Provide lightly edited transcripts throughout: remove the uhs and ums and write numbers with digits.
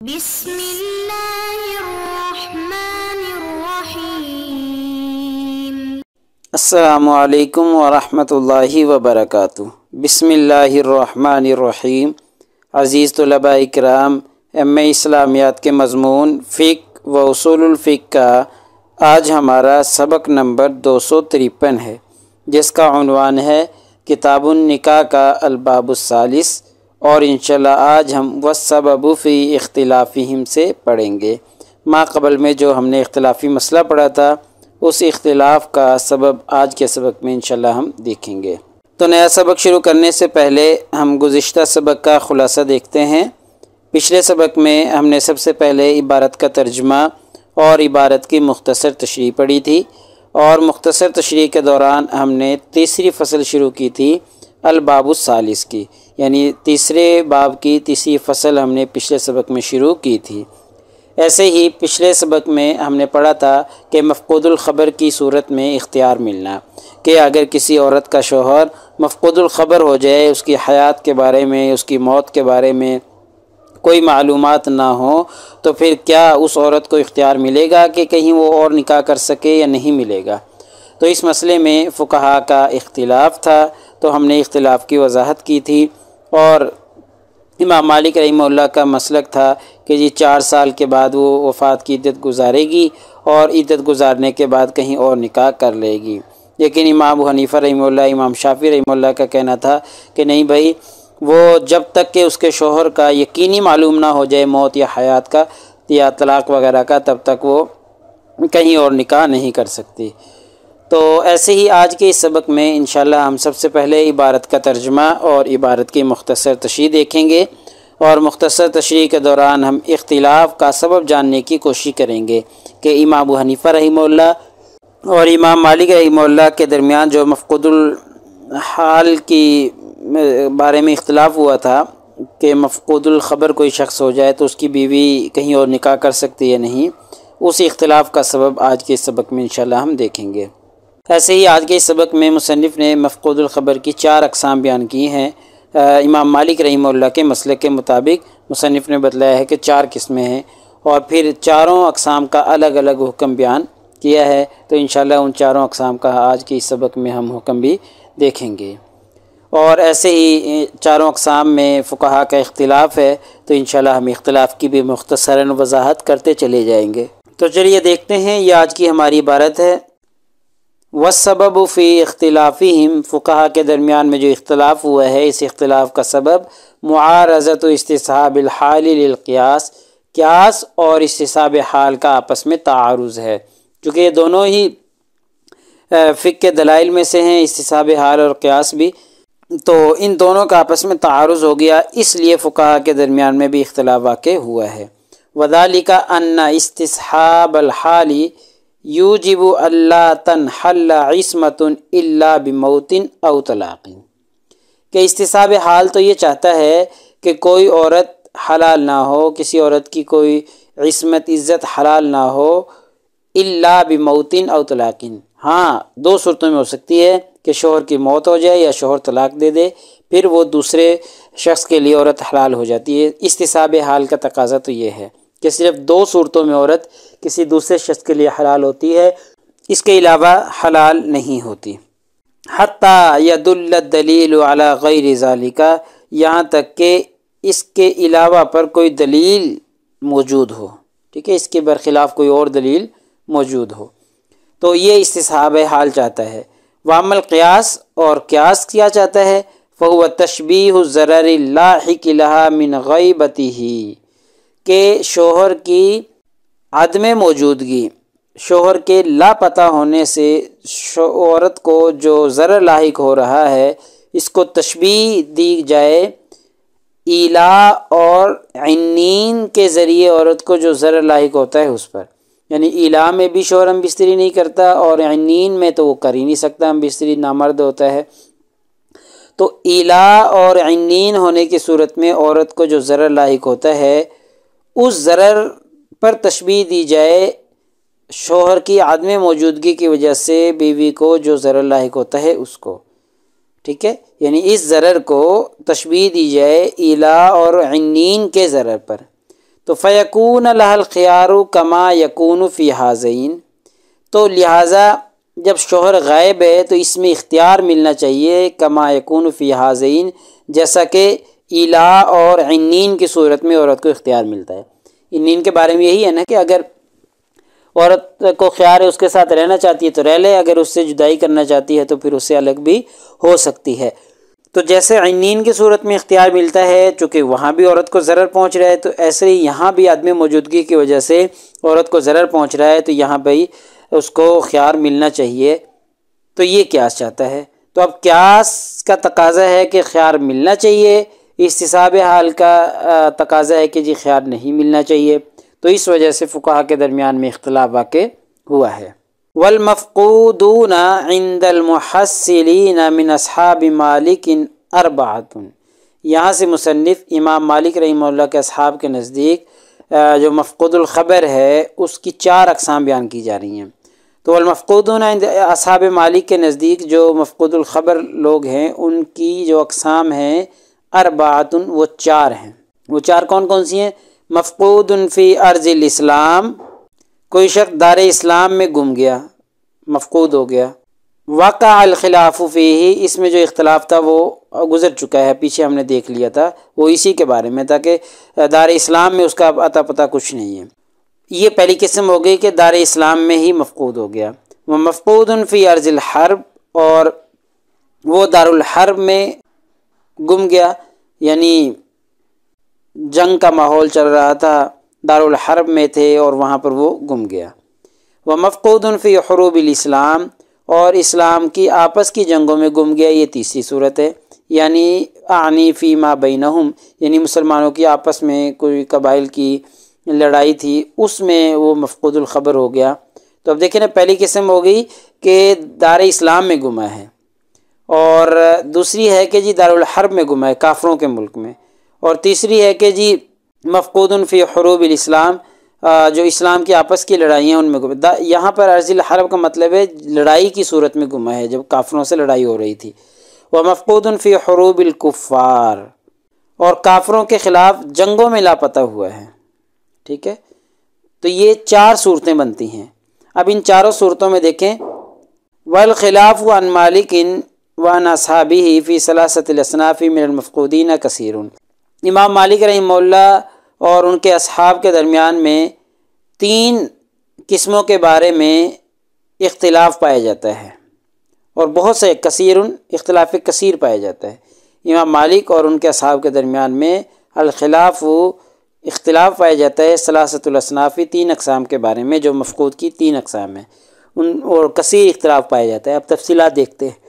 بسم اللہ الرحمن الرحیم۔ السلام علیکم ورحمۃ اللہ وبرکاتہ۔ بسم اللہ الرحمن الرحیم۔ عزیز طلباء اکرام، اسلامیات کے مضمون فقہ و اصول الفقہ کا آج ہمارا سبق نمبر 253 ہے، جس کا عنوان ہے کتاب النکاح کا الباب الثالث، اور انشاءاللہ آج ہم والسبب فی اختلافہم سے پڑھیں گے۔ ما قبل میں جو ہم نے اختلافی مسئلہ پڑھا تھا، اس اختلاف کا سبب آج کے سبق میں انشاءاللہ ہم دیکھیں گے۔ تو نیا سبق شروع کرنے سے پہلے ہم گزشتہ سبق کا خلاصہ دیکھتے ہیں۔ پچھلے سبق میں ہم نے سب سے پہلے عبارت کا ترجمہ اور عبارت کی مختصر تشریح پڑھی تھی، اور مختصر تشریح کے دوران ہم نے تیسری فصل شروع کی تھی الباب الثالث کی، یعنی تیسرے باب کی تیسری فصل ہم نے پچھلے سبق میں شروع کی تھی۔ ایسے ہی پچھلے سبق میں ہم نے پڑھا تھا کہ مفقود الخبر کی صورت میں اختیار ملنا، کہ اگر کسی عورت کا شوہر مفقود الخبر ہو جائے، اس کی حیات کے بارے میں، اس کی موت کے بارے میں کوئی معلومات نہ ہو، تو پھر کیا اس عورت کو اختیار ملے گا کہ کہیں وہ اور نکاح کر سکے یا نہیں ملے گا؟ تو اس مسئلے میں فقہا کا اختلاف تھا، تو ہم نے اختلاف کی وضاحت کی تھی، اور امام مالک رحمہ اللہ کا مسلک تھا کہ 4 سال کے بعد وہ وفات کی عدت گزارے گی، اور عدت گزارنے کے بعد کہیں اور نکاح کر لے گی۔ لیکن امام ابو حنیفہ رحمہ اللہ، امام شافعی رحمہ اللہ کا کہنا تھا کہ نہیں بھائی، وہ جب تک کہ اس کے شوہر کا یقینی معلوم نہ ہو جائے موت یا حیات کا یا طلاق وغیرہ کا، تب تک وہ کہیں اور نکاح نہیں کر سکتی۔ تو ایسے ہی آج کے اس سبق میں انشاءاللہ ہم سب سے پہلے عبارت کا ترجمہ اور عبارت کی مختصر تشریح دیکھیں گے، اور مختصر تشریح کے دوران ہم اختلاف کا سبب جاننے کی کوشش کریں گے کہ امام ابو حنیفہ رحمہ اللہ اور امام مالک رحمہ اللہ کے درمیان جو مفقود الحال کی بارے میں اختلاف ہوا تھا کہ مفقود الخبر کوئی شخص ہو جائے تو اس کی بیوی کہیں اور نکاح کر سکتی ہے نہیں، اس اختلاف کا سبب آج کے اس سبق میں انشاءاللہ ہم دیکھیں گے۔ ایسے ہی آج کے اس سبق میں مصنف نے مفقود الخبر کی 4 اقسام بیان کی ہیں۔ امام مالک رحمہ اللہ کے مسلک کے مطابق مصنف نے بتلایا ہے کہ 4 قسمیں ہیں، اور پھر چاروں اقسام کا الگ الگ حکم بیان کیا ہے، تو انشاءاللہ ان 4 اقسام کا آج کے اس سبق میں ہم حکم بھی دیکھیں گے۔ اور ایسے ہی 4 اقسام میں فقہا کا اختلاف ہے، تو انشاءاللہ ہم اختلاف کی بھی مختصراً وضاحت کرتے چلے جائیں گے۔ تو چلیے دیکھتے ہیں، یہ آج کی ہماری عبارت ہے والسبب فی اختلافہم۔ فقہا کے درمیان میں جو اختلاف ہوا ہے، اس اختلاف کا سبب معارضۃ و استصحاب الحال للقیاس، قیاس اور استصحاب حال کا آپس میں تعارض ہے۔ چونکہ یہ دونوں ہی فقہ کے دلائل میں سے ہیں، استصحاب حال اور قیاس بھی، تو ان دونوں کا آپس میں تعارض ہو گیا، اس لیے فقہا کے درمیان میں بھی اختلاف واقع ہوا ہے۔ وذالک ان استصحاب الحال یوجب اللہ تنحل عصمۃ الا بموت او طلاق، کہ استصحاب حال تو یہ چاہتا ہے کہ کوئی عورت حلال نہ ہو، کسی عورت کی کوئی عصمت عزت حلال نہ ہو الا بموت او طلاق، ہاں 2 صورتوں میں ہو سکتی ہے کہ شوہر کی موت ہو جائے یا شوہر طلاق دے دے، پھر وہ دوسرے شخص کے لیے عورت حلال ہو جاتی ہے۔ استصحاب حال کا تقاضا تو یہ ہے کہ صرف 2 صورتوں میں عورت کسی دوسرے شخص کے لیے حلال ہوتی ہے، اس کے علاوہ حلال نہیں ہوتی۔ حتی یدل الدلیل علی غیر ذالک، یہاں تک کہ اس کے علاوہ پر کوئی دلیل موجود ہو، ٹھیک ہے، اس کے برخلاف کوئی اور دلیل موجود ہو، تو یہ استصحاب حال چاہتا ہے۔ وَأَمَّا الْقِيَاسُ، اور قیاس کیا چاہتا ہے، فَهُوَ تَشْبِيهُ الضَّرَرِ اللَّاحِقِ لَهَا مِنْ غَيْبَتِهِ، کہ شوہر کی عدم موجودگی، شوہر کے لاپتہ ہونے سے عورت کو جو ضرر لاحق ہو رہا ہے، اس کو تشبیہ دی جائے ایلا اور عنین کے ذریعے عورت کو جو ضرر لاحق ہوتا ہے اس پر، یعنی ایلا میں بھی شوہر ہم بستری نہیں کرتا، اور عنین میں تو وہ کر ہی نہیں سکتا، ہم بستری نامرد ہوتا ہے، تو ایلا اور عنین ہونے کی صورت میں عورت کو جو ضرر لاحق ہوتا ہے، اس ضرر پر تشبیہ دی جائے شوہر کی عدم موجودگی کی وجہ سے بیوی کو جو ضرر لاحق ہوتا ہے اس کو، ٹھیک ہے، یعنی اس ضرر کو تشبیہ دی جائے ایلا اور عنین کے ضرر پر، تو فیکون لها الخیار کما یکون فی ہذین، تو لہٰذا جب شوہر غائب ہے تو اس میں اختیار ملنا چاہیے کما یکون فی ہذین، جیسا کہ ایلا اور عنین کی صورت میں عورت کو اختیار ملتا ہے۔ عنین کے بارے میں یہی ہے نا کہ اگر عورت کو خیار ہے اس کے ساتھ رہنا چاہتی ہے تو رہ لے، اگر اس سے جدائی کرنا چاہتی ہے تو پھر اس سے الگ بھی ہو سکتی ہے۔ تو جیسے عنین کی صورت میں اختیار ملتا ہے چونکہ وہاں بھی عورت کو ضرر پہنچ رہا ہے، تو ایسے ہی یہاں بھی عدم موجودگی کی وجہ سے عورت کو ضرر پہنچ رہا ہے تو یہاں بھی اس کو خیار ملنا چاہیے۔ تو یہ قیاس چاہتا ہے۔ تو اب قیاس کا تقاضا ہے کہ خیار ملنا چاہیے، استصحاب حال کا تقاضا ہے کہ جی خیار نہیں ملنا چاہیے، تو اس وجہ سے فقہا کے درمیان میں اختلاف واقع ہوا ہے۔ والمفقودون عند المحصلین من اصحاب مالک اربعۃ، یہاں سے مصنف امام مالک رحمہ اللہ کے اصحاب کے نزدیک جو مفقود الخبر ہے اس کی 4 اقسام بیان کی جا رہی ہیں۔ تو المفقودون عند اصحاب مالک کے نزدیک جو مفقود الخبر لوگ ہیں ان کی جو اقسام ہیں اربعۃ، وہ 4 ہیں۔ وہ 4 کون کون سی ہیں؟ مفقود فی ارض الاسلام، کوئی شخص دار اسلام میں گم گیا، مفقود ہو گیا۔ وقع الخلاف فیہ، اس میں جو اختلاف تھا وہ گزر چکا ہے، پیچھے ہم نے دیکھ لیا تھا، وہ اسی کے بارے میں تھا کہ دار اسلام میں اس کا اتا پتہ کچھ نہیں ہے۔ یہ پہلی قسم ہو گئی کہ دار اسلام میں ہی مفقود ہو گیا۔ وہ مفقود فی ارض الحرب، اور وہ دار الحرب میں گم گیا، یعنی جنگ کا ماحول چل رہا تھا، دار الحرب میں تھے اور وہاں پر وہ گم گیا۔ وہ مفقود فی حروب الاسلام، اور اسلام کی آپس کی جنگوں میں گم گیا، یہ تیسری صورت ہے، یعنی اعنی فی ما بینہم، یعنی مسلمانوں کی آپس میں کوئی قبائل کی لڑائی تھی، اس میں وہ مفقود الخبر ہو گیا۔ تو اب دیکھیں نا، پہلی قسم ہو گئی کہ دار اسلام میں گما ہے، اور دوسری ہے کہ جی دار الحرب میں گما ہے، کافروں کے ملک میں، اور تیسری ہے کہ جی مفقود فی حروب الاسلام، جو اسلام کی آپس کی لڑائیاں ان میں گما۔ یہاں پر ارض الحرب کا مطلب ہے لڑائی کی صورت میں گما ہے، جب کافروں سے لڑائی ہو رہی تھی۔ ومفقود فی حروب الکفار، اور کافروں کے خلاف جنگوں میں لاپتہ ہوا ہے، ٹھیک ہے۔ تو یہ 4 صورتیں بنتی ہیں۔ اب ان چاروں صورتوں میں دیکھیں، والخلاف عن مالک وعن اصحابہ فی ثلاثۃ الاصناف من المفقودین کثیر، امام مالک رحمہ اللہ اور ان کے اصحاب کے درمیان میں 3 قسموں کے بارے میں اختلاف پایا جاتا ہے، اور بہت سے کثیر، اختلاف کثیر پایا جاتا ہے۔ امام مالک اور ان کے اصحاب کے درمیان میں الخلاف اختلاف پایا جاتا ہے ثلاثۃ الاصناف، 3 اقسام کے بارے میں، جو مفقود کی 3 اقسام ہیں، اور کثیر اختلاف پایا جاتا ہے۔ اب تفصیلات دیکھتے ہیں۔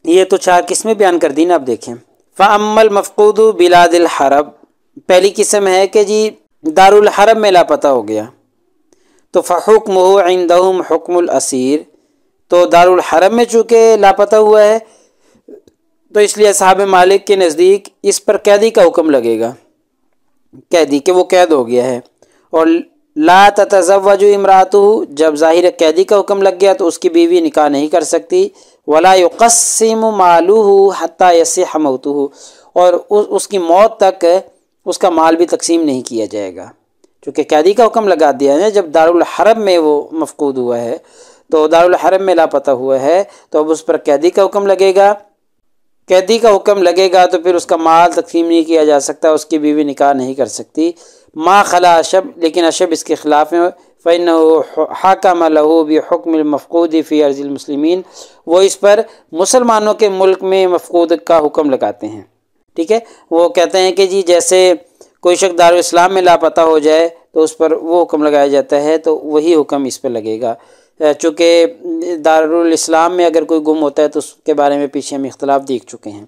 یہ تو 4 قسمیں بیان کر دی نا، اب دیکھیں۔ فَأَمَّا الْمَفْقُودُ بِلَادِ الْحَرَبِ، پہلی قسم ہے کہ جی دار الحرب میں لاپتہ ہو گیا، تو فَحُكْمُهُ عِنْدَهُمْ حُكْمُ الْأَسِيرِ، تو دار الحرب میں چونکہ لاپتہ ہوا ہے تو اس لیے اصحاب مالک کے نزدیک اس پر قیدی کا حکم لگے گا، قیدی کہ وہ قید ہو گیا ہے۔ اور لا تتزوج امرأته، جب ظاہر قیدی کا حکم لگ گیا تو اس کی بیوی نکاح نہیں کر سکتی۔ ولا يقسم ماله حتى يصح موته، اور اس کی موت تک اس کا مال بھی تقسیم نہیں کیا جائے گا، چونکہ قیدی کا حکم لگا دیا ہے۔ جب دار الحرب میں وہ مفقود ہوا ہے تو دار الحرب میں لاپتہ ہوا ہے تو اب اس پر قیدی کا حکم لگے گا، قیدی کا حکم لگے گا تو پھر اس کا مال تقسیم نہیں کیا جا سکتا، اس کی بیوی نکاح نہیں کر سکتی۔ ما خلا اشب، لیکن اشب اس کے خلاف ہے۔ فَإِنَّهُ حَكَمَ لَهُ بِحُكْمِ الْمَفْقُودِ فِي أَرْضِ الْمُسْلِمِينَ، وہ اس پر مسلمانوں کے ملک میں مفقود کا حکم لگاتے ہیں، ٹھیک ہے۔ وہ کہتے ہیں کہ جی جیسے کوئی شخص دارالاسلام میں لاپتہ ہو جائے تو اس پر وہ حکم لگایا جاتا ہے، تو وہی حکم اس پر لگے گا، چونکہ دارالاسلام میں اگر کوئی گم ہوتا ہے تو اس کے بارے میں پیچھے ہم اختلاف دیکھ چکے ہیں۔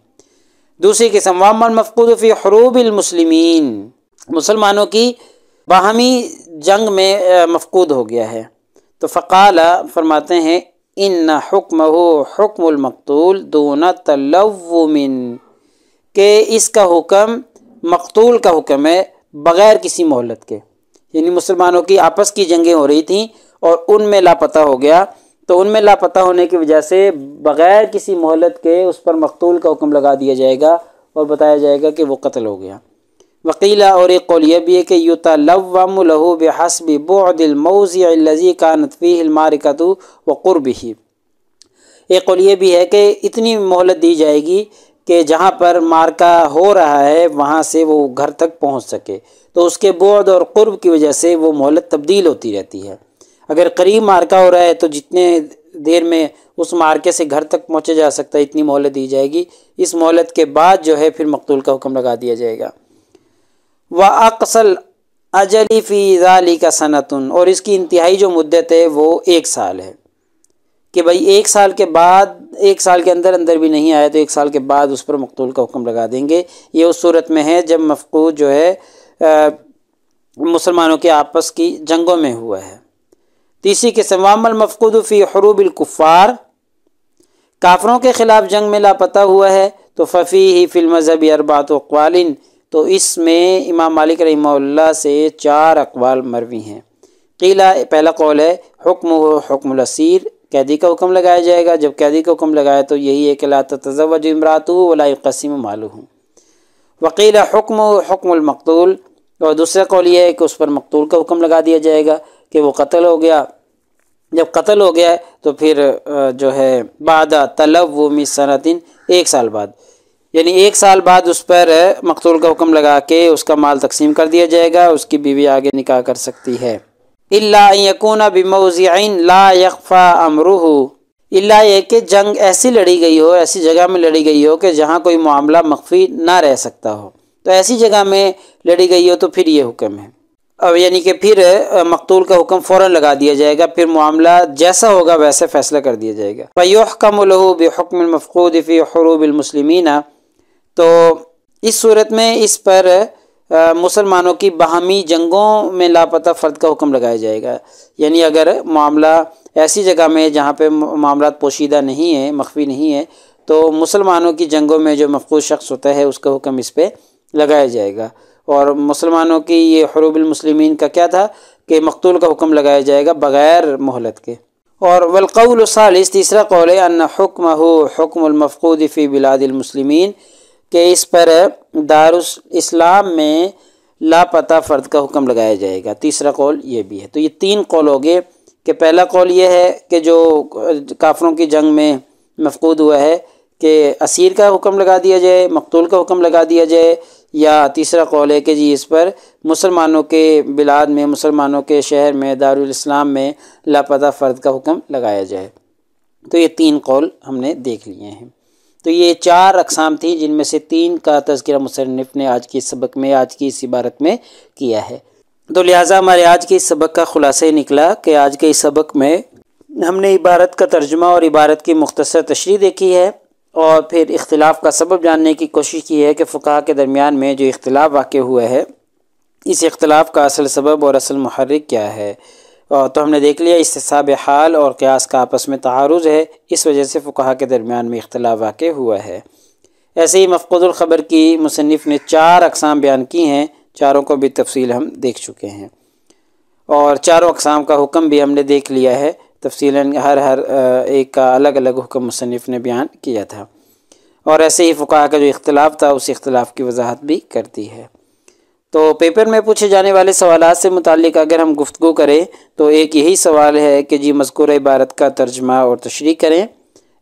دوسری قسم، وَأَمَّا الْمَفْقُودُ فِي حُرُوبِ الْمُسْلِمِينَ، مسلمانوں کی باہمی جنگ میں مفقود ہو گیا ہے، تو فقال، فرماتے ہیں، ان حکمہ حکم المقتول دون تلوم، کہ اس کا حکم مقتول کا حکم ہے بغیر کسی مہلت کے، یعنی مسلمانوں کی آپس کی جنگیں ہو رہی تھیں اور ان میں لاپتہ ہو گیا، تو ان میں لاپتہ ہونے کی وجہ سے بغیر کسی مہلت کے اس پر مقتول کا حکم لگا دیا جائے گا اور بتایا جائے گا کہ وہ قتل ہو گیا۔ وقیلا اور ایک قول یہ بھی ہے کہ یتلوم له بحسب بعد الموضع الذي كانت فيه المعركة وقربه، ایک قول یہ بھی ہے کہ اتنی مہلت دی جائے گی کہ جہاں پر مارکا ہو رہا ہے وہاں سے وہ گھر تک پہنچ سکے، تو اس کے بعد اور قرب کی وجہ سے وہ مہلت تبدیل ہوتی رہتی ہے۔ اگر قریب مارکا ہو رہا ہے تو جتنے دیر میں اس مارکے سے گھر تک پہنچا جا سکتا ہے اتنی مہلت دی جائے گی، اس مہلت کے بعد جو ہے پھر مقتول کا حکم لگا دیا جائے گا۔ وَأَقْصَى الْأَجَلِ فِي ذَلِكَ سَنَةٌ، اور اس کی انتہائی جو مدت ہے وہ 1 سال ہے، کہ بھائی 1 سال کے بعد، 1 سال کے اندر بھی نہیں آیا تو 1 سال کے بعد اس پر مقتول کا حکم لگا دیں گے۔ یہ اس صورت میں ہے جب مفقود جو ہے مسلمانوں کے آپس کی جنگوں میں ہوا ہے۔ تیسری قسم وَأَمَّا الْمَفْقُودُ فِي حُرُوبِ الْكُفَّارِ، کافروں کے خلاف جنگ میں لاپتہ ہوا ہے تو فَفِيهِ فِي الْمَذْهَبِ 4 أَقْوَالٍ، تو اس میں امام مالک رحمہ اللہ سے 4 اقوال مروی ہیں۔ قیلا، پہلا قول ہے حکمہ حکم الاسیر، قیدی کا حکم لگایا جائے گا۔ جب قیدی کا حکم لگایا تو یہی ہے کہ لا تتزوج امرأتہ ولا يقسم مالہ۔ وقیل حکم حکم المقتول، اور دوسرا قول یہ ہے کہ اس پر مقتول کا حکم لگا دیا جائے گا کہ وہ قتل ہو گیا۔ جب قتل ہو گیا تو پھر جو ہے بعد تلوم سنۃ، 1 سال بعد، یعنی 1 سال بعد اس پر مقتول کا حکم لگا کے اس کا مال تقسیم کر دیا جائے گا، اس کی بیوی آگے نکاح کر سکتی ہے۔ الا ان یکون بموضع لا یخفی امرہ، الا یہ کہ جنگ ایسی لڑی گئی ہو، ایسی جگہ میں لڑی گئی ہو کہ جہاں کوئی معاملہ مخفی نہ رہ سکتا ہو، تو ایسی جگہ میں لڑی گئی ہو تو پھر یہ حکم ہے، اب یعنی کہ پھر مقتول کا حکم فوراً لگا دیا جائے گا، پھر معاملہ جیسا ہوگا ویسے فیصلہ کر دیا جائے گا۔ فَيُحْكَمُ لَهُ بِحُكْمِ الْمَفْقُودِ فِي حُرُوبِ الْمُسْلِمِينَ، تو اس صورت میں اس پر مسلمانوں کی باہمی جنگوں میں لاپتہ فرد کا حکم لگایا جائے گا، یعنی اگر معاملہ ایسی جگہ میں جہاں پہ معاملات پوشیدہ نہیں ہیں، مخفی نہیں ہے، تو مسلمانوں کی جنگوں میں جو مفقود شخص ہوتا ہے اس کا حکم اس پہ لگایا جائے گا۔ اور مسلمانوں کی یہ حروب المسلمین کا کیا تھا کہ مقتول کا حکم لگایا جائے گا بغیر مہلت کے۔ اور والقول الثالث، تیسرا قول ہے ان حکمہ حکم المفقود فی بلاد المسلمین، کہ اس پر دارالاسلام میں لاپتہ فرد کا حکم لگایا جائے گا۔ تیسرا قول یہ بھی ہے۔ تو یہ 3 قول ہو گئے کہ پہلا قول یہ ہے کہ جو کافروں کی جنگ میں مفقود ہوا ہے کہ اسیر کا حکم لگا دیا جائے، مقتول کا حکم لگا دیا جائے، یا تیسرا قول ہے کہ جی اس پر مسلمانوں کے بلاد میں، مسلمانوں کے شہر میں، دارالاسلام میں لاپتہ فرد کا حکم لگایا جائے۔ تو یہ 3 قول ہم نے دیکھ لیے ہیں۔ تو یہ 4 اقسام تھیں جن میں سے 3 کا تذکرہ مصنف نے آج کی سبق میں، آج کی اس عبارت میں کیا ہے۔ تو لہٰذا ہمارے آج کے اس سبق کا خلاصہ یہ نکلا کہ آج کے اس سبق میں ہم نے عبارت کا ترجمہ اور عبارت کی مختصر تشریح دیکھی ہے، اور پھر اختلاف کا سبب جاننے کی کوشش کی ہے کہ فقہا کے درمیان میں جو اختلاف واقع ہوا ہے اس اختلاف کا اصل سبب اور اصل محرک کیا ہے۔ تو ہم نے دیکھ لیا استصحاب حال اور قیاس کا آپس میں تعارض ہے، اس وجہ سے فقہا کے درمیان میں اختلاف واقع ہوا ہے۔ ایسے ہی مفقود الخبر کی مصنف نے 4 اقسام بیان کی ہیں، چاروں کو بھی تفصیل ہم دیکھ چکے ہیں، اور چاروں اقسام کا حکم بھی ہم نے دیکھ لیا ہے تفصیلاً، ہر ایک کا الگ الگ حکم مصنف نے بیان کیا تھا، اور ایسے ہی فقہا کا جو اختلاف تھا اس اختلاف کی وضاحت بھی کرتی ہے۔ تو پیپر میں پوچھے جانے والے سوالات سے متعلق اگر ہم گفتگو کریں تو ایک یہی سوال ہے کہ جی مذکورہ عبارت کا ترجمہ اور تشریح کریں۔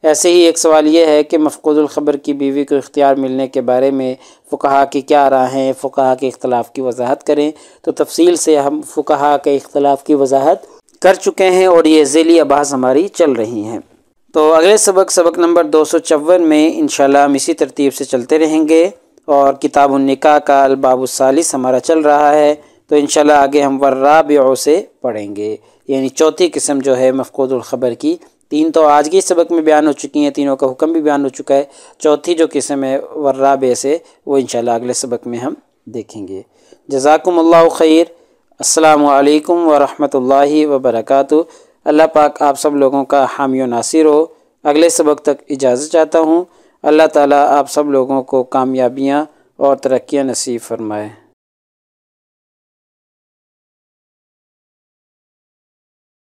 ایسے ہی ایک سوال یہ ہے کہ مفقود الخبر کی بیوی کو اختیار ملنے کے بارے میں فقہا کی کیا رائے ہیں، فقہا کے اختلاف کی وضاحت کریں۔ تو تفصیل سے ہم فقہا کے اختلاف کی وضاحت کر چکے ہیں اور یہ ذیلی ابحاث ہماری چل رہی ہیں۔ تو اگلے سبق نمبر 254 میں انشاءاللہ ہم اسی ترتیب سے چلتے رہیں گے، اور کتاب النکاح کا الباب الثالث ہمارا چل رہا ہے، تو انشاءاللہ آگے ہم والرابع سے پڑھیں گے، یعنی 4تھی قسم جو ہے مفقود الخبر کی۔ 3 تو آج کی سبق میں بیان ہو چکی ہیں، تینوں کا حکم بھی بیان ہو چکا ہے، 4تھی جو قسم ہے والرابع سے وہ انشاءاللہ اگلے سبق میں ہم دیکھیں گے۔ جزاکم اللہ خیر، السلام علیکم ورحمۃ اللہ وبرکاتہ۔ اللہ پاک آپ سب لوگوں کا حامی و ناصر ہو۔ اگلے سبق تک اجازت چاہتا ہوں۔ اللہ تعالیٰ آپ سب لوگوں کو کامیابیاں اور ترقیاں نصیب فرمائے۔